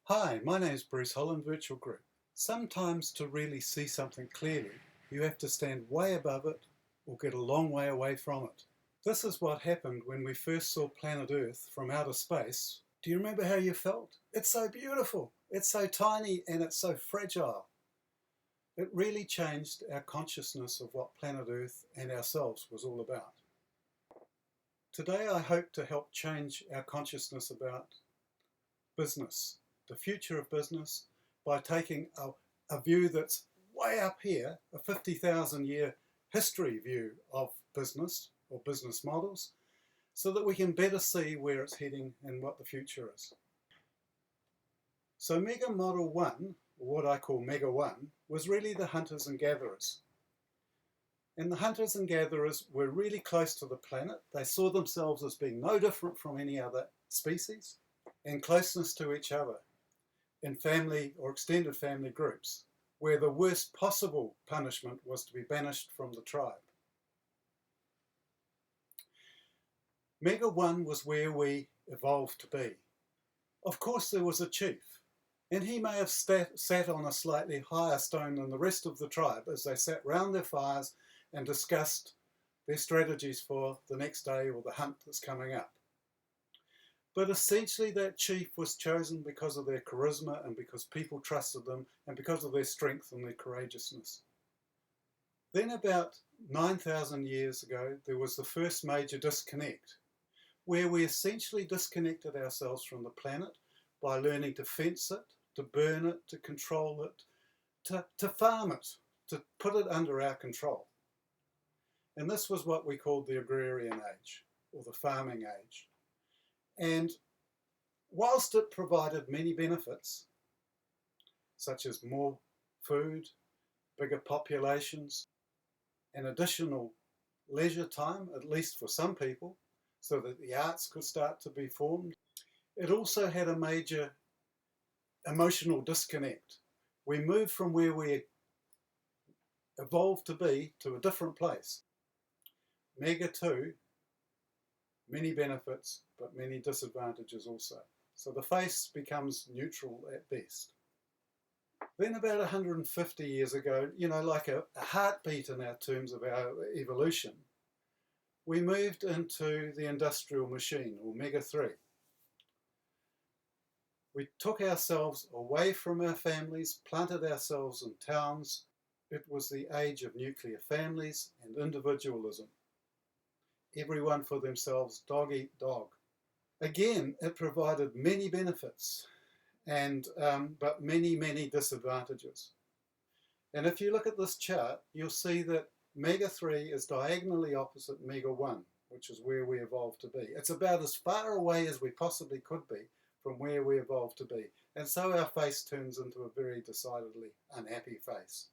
Hi, my name is Bruce Holland, Virtual Group. Sometimes to really see something clearly, you have to stand way above it or get a long way away from it. This is what happened when we first saw planet Earth from outer space. Do you remember how you felt? It's so beautiful, it's so tiny, and it's so fragile. It really changed our consciousness of what planet Earth and ourselves was all about. Today I hope to help change our consciousness about business, the future of business, by taking a view that's way up here, a 50,000 year history view of business or business models, so that we can better see where it's heading and what the future is. So Mega Model 1, or what I call Mega 1, was really the hunters and gatherers. And the hunters and gatherers were really close to the planet. They saw themselves as being no different from any other species, and closeness to each other in family or extended family groups, where the worst possible punishment was to be banished from the tribe. Mega 1 was where we evolved to be. Of course there was a chief, and he may have sat on a slightly higher stone than the rest of the tribe as they sat round their fires and discussed their strategies for the next day or the hunt that's coming up. But essentially that chief was chosen because of their charisma and because people trusted them and because of their strength and their courageousness. Then about 9,000 years ago, there was the first major disconnect, where we essentially disconnected ourselves from the planet by learning to fence it, to burn it, to control it, to farm it, to put it under our control. And this was what we called the agrarian age, or the farming age. And whilst it provided many benefits, such as more food, bigger populations, and additional leisure time, at least for some people, so that the arts could start to be formed, it also had a major emotional disconnect. We moved from where we evolved to be to a different place. Mega 2, many benefits, but many disadvantages also. So the face becomes neutral at best. Then about 150 years ago, like a heartbeat in our terms of our evolution, we moved into the industrial machine, or Mega 3. We took ourselves away from our families, planted ourselves in towns. It was the age of nuclear families and individualism. Everyone for themselves, dog eat dog. Again, it provided many benefits, but many disadvantages. And if you look at this chart, you'll see that Mega 3 is diagonally opposite Mega 1, which is where we evolved to be. It's about as far away as we possibly could be from where we evolved to be. And so our face turns into a very decidedly unhappy face.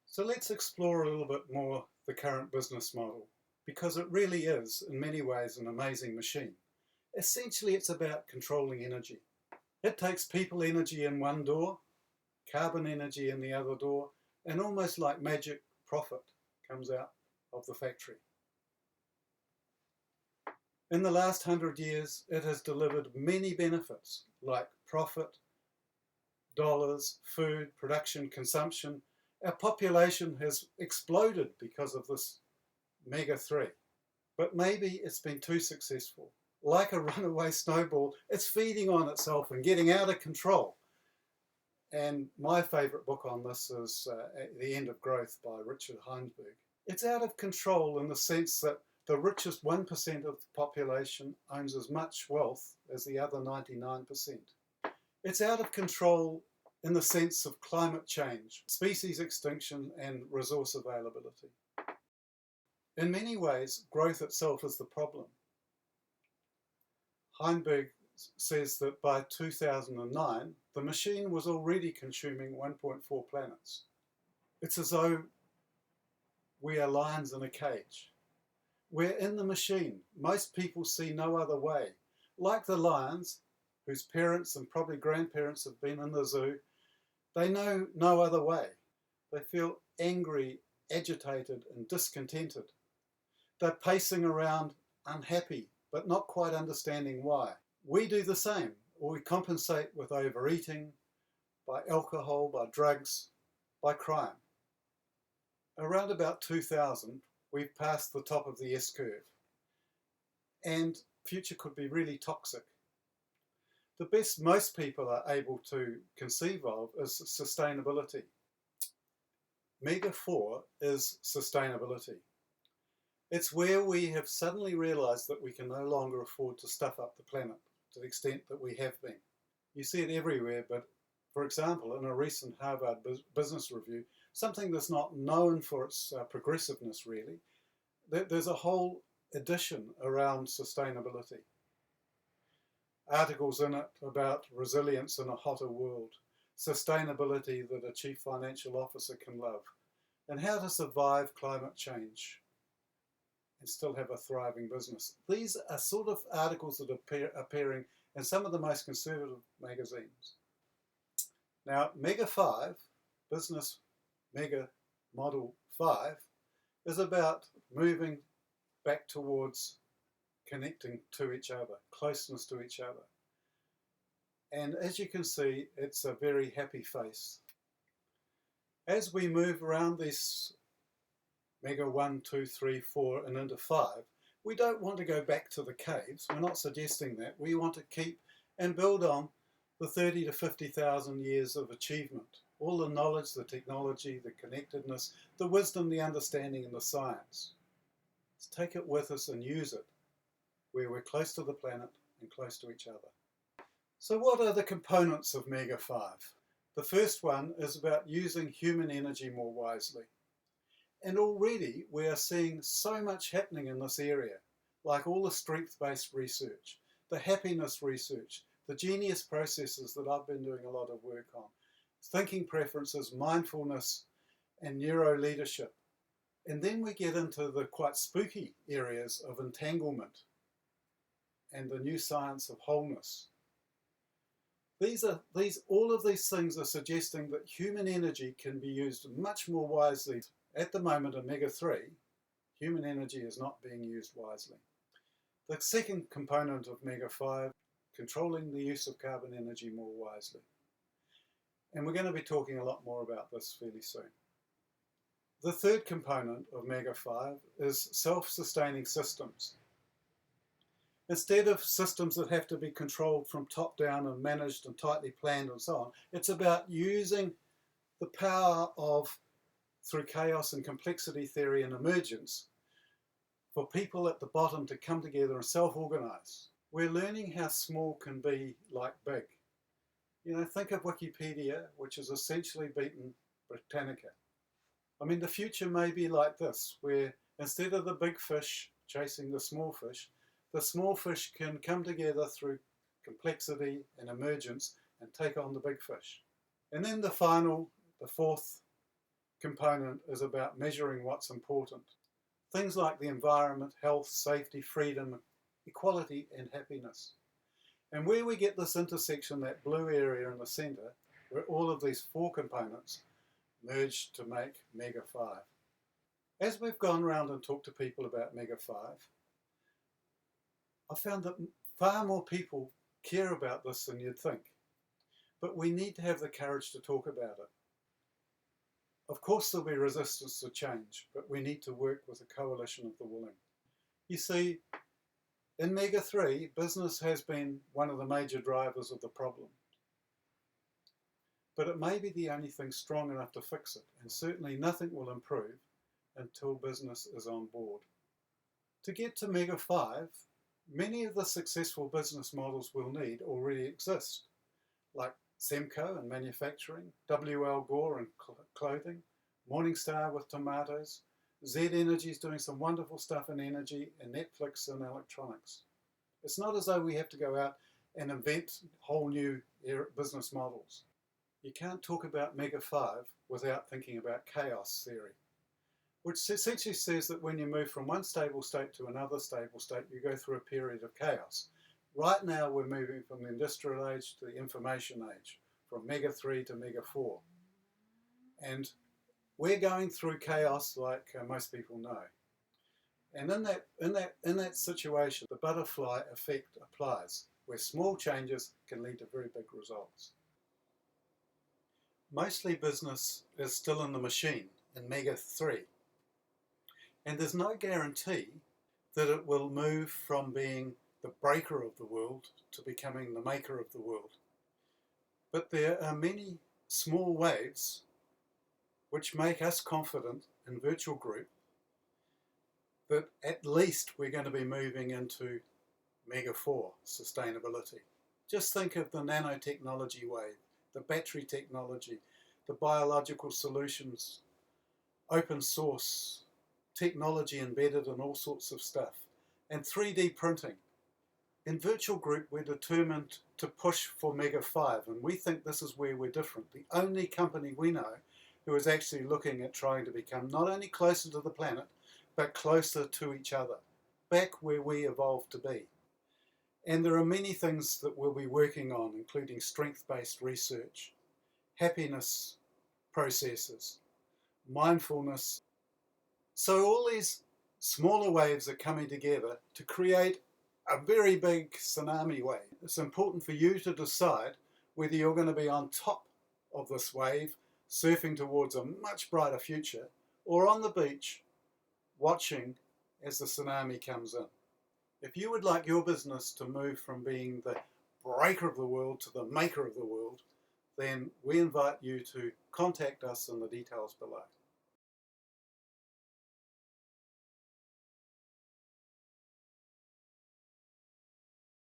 So let's explore a little bit more the current business model, because it really is, in many ways, an amazing machine. Essentially, it's about controlling energy. It takes people energy in one door, carbon energy in the other door, and almost like magic, profit comes out of the factory. In the last 100 years, it has delivered many benefits like profit, dollars, food, production, consumption. Our population has exploded because of this Mega 3. But maybe it's been too successful. Like a runaway snowball, it's feeding on itself and getting out of control. And my favourite book on this is The End of Growth by Richard Heinberg. It's out of control in the sense that the richest 1% of the population owns as much wealth as the other 99%. It's out of control in the sense of climate change, species extinction, and resource availability. In many ways, growth itself is the problem. Heinberg says that by 2009, the machine was already consuming 1.4 planets. It's as though we are lions in a cage. We're in the machine. Most people see no other way. Like the lions, whose parents and probably grandparents have been in the zoo, they know no other way. They feel angry, agitated, and discontented. They're pacing around unhappy, but not quite understanding why. We do the same. or we compensate with overeating, by alcohol, by drugs, by crime. Around about 2000, we've passed the top of the S-curve, and the future could be really toxic. The best most people are able to conceive of is sustainability. Mega 4 is sustainability. It's where we have suddenly realized that we can no longer afford to stuff up the planet to the extent that we have been. You see it everywhere, but for example, in a recent Harvard Business Review, something that's not known for its progressiveness really, there's a whole edition around sustainability. Articles in it about resilience in a hotter world, sustainability that a chief financial officer can love, and how to survive climate change and still have a thriving business. These are sort of articles that are appearing in some of the most conservative magazines. Now, Mega 5, Business Mega Model 5, is about moving back towards connecting to each other, closeness to each other. And as you can see, it's a very happy face. As we move around this Mega 1, 2, 3, 4 and into 5, we don't want to go back to the caves. We're not suggesting that. We want to keep and build on the 30 to 50,000 years of achievement. All the knowledge, the technology, the connectedness, the wisdom, the understanding and the science. Let's take it with us and use it where we're close to the planet and close to each other. So what are the components of Mega 5? The first one is about using human energy more wisely. And already we are seeing so much happening in this area, like all the strength-based research, the happiness research, the genius processes that I've been doing a lot of work on, thinking preferences, mindfulness, and neuro-leadership. And then we get into the quite spooky areas of entanglement and the new science of wholeness. All of these things are suggesting that human energy can be used much more wisely. At the moment in Mega 3, human energy is not being used wisely. The second component of Mega 5, controlling the use of carbon energy more wisely. And we're going to be talking a lot more about this fairly soon. The third component of Mega 5 is self-sustaining systems. Instead of systems that have to be controlled from top down and managed and tightly planned and so on, it's about using the power of, through chaos and complexity theory and emergence, for people at the bottom to come together and self-organize. We're learning how small can be like big. You know, think of Wikipedia, which has essentially beaten Britannica. I mean, the future may be like this, where instead of the big fish chasing the small fish can come together through complexity and emergence and take on the big fish. And then the fourth component is about measuring what's important. Things like the environment, health, safety, freedom, equality and happiness. And where we get this intersection, that blue area in the centre, where all of these four components merge to make Mega 5. As we've gone around and talked to people about Mega 5, I found that far more people care about this than you'd think. But we need to have the courage to talk about it. Of course there'll be resistance to change, but we need to work with a coalition of the willing. You see, in Mega 3, business has been one of the major drivers of the problem. But it may be the only thing strong enough to fix it, and certainly nothing will improve until business is on board. To get to Mega 5, many of the successful business models we'll need already exist, like Semco in manufacturing, W.L. Gore in clothing, Morningstar with tomatoes, Z Energy is doing some wonderful stuff in energy, and Netflix in electronics. It's not as though we have to go out and invent whole new business models. You can't talk about Mega 5 without thinking about chaos theory, which essentially says that when you move from one stable state to another stable state, you go through a period of chaos. Right now we're moving from the industrial age to the information age, from Mega 3 to Mega 4. And we're going through chaos like most people know. And in that situation, the butterfly effect applies. where small changes can lead to very big results. Mostly business is still in the machine in Mega 3, and there's no guarantee that it will move from being the breaker of the world to becoming the maker of the world. But there are many small waves which make us confident in Virtual Group that at least we're going to be moving into Mega 4 sustainability. Just think of the nanotechnology wave, the battery technology, the biological solutions, open source, technology embedded in all sorts of stuff, and 3D printing. In Virtual Group, we're determined to push for Mega 5, and we think this is where we're different. The only company we know who is actually looking at trying to become not only closer to the planet, but closer to each other, back where we evolved to be. And there are many things that we'll be working on, including strength-based research, happiness processes, mindfulness. So all these smaller waves are coming together to create a very big tsunami wave. It's important for you to decide whether you're going to be on top of this wave, surfing towards a much brighter future, or on the beach, watching as the tsunami comes in. If you would like your business to move from being the breaker of the world to the maker of the world, then we invite you to contact us in the details below.